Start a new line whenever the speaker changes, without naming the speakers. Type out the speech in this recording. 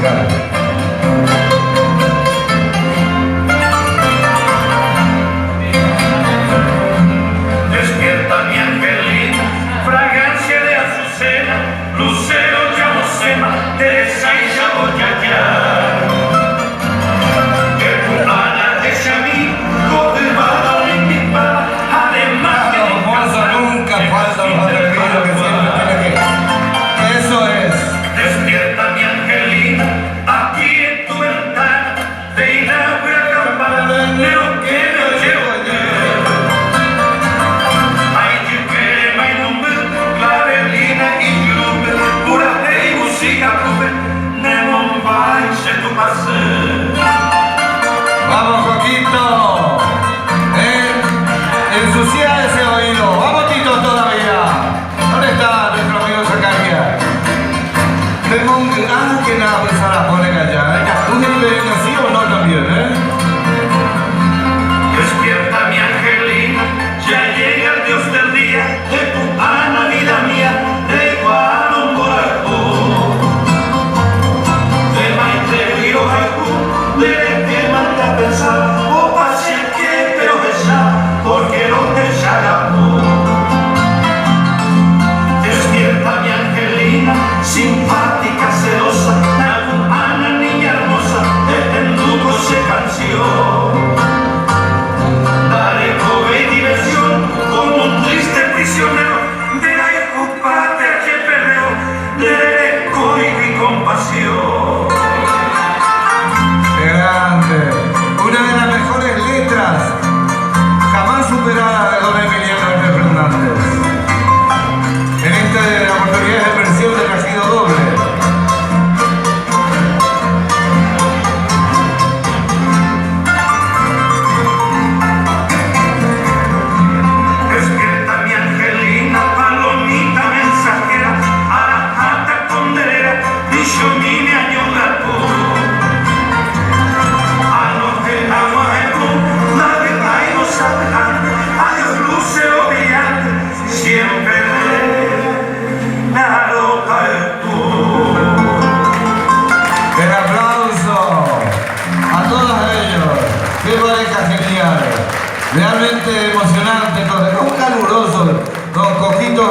musical.
Despierta mi angelina, fragancia de azucena, lucero llamosema, Teresa y Yaboyaya. Que tu Ana de Xaví, confirmada o intimada, además que
Los mozos nunca faltan los atrevidos que siempre tiene que... Eso es.
despierta mi angelina, aquí en tu ventana, de inaugura campana, leo que no llevo ayer. Ay, que querem, ay, nummer, Clavelina y Clube, pura de música, Clube, Nemon Baix, tu paseo.
Vamos, Coquito. Ensucia ese oído. Vamos, Tito, todavía. ¿Dónde está nuestro amigo Zacarías? Tengo un... Ah, que nada, pues ahora pone allá. ¿Tú tienes que venir así o no también,
Despierta mi angelina, ya llega el Dios del día, de tu Ana, vida mía, de igual un corazón. De Maite Viro Haiku, de que manda a pensar, o pase que te lo besa, porque no te amor. Despierta mi angelina, simpática, celosa, algún Ana, niña hermosa, de tenduco se canción. Dale joven y diversión, como un triste prisionero, de la escopate que perreo, de código y compasión.
Qué grande. Una de las mejores letras jamás superadas de don Emiliano Fernández. En esta oportunidad de versión de Nacido Doble.
Despierta mi angelina, palomita mensajera, arajata condelera, dicho mi me ayuda tú. A lo que agua de tú, la verdad y no sabrán, a Dios lucero brillante, siempre me arroja el tú.
El aplauso a todos ellos. Qué pareja genial. Realmente emocionante, todo caluroso. Don Coquito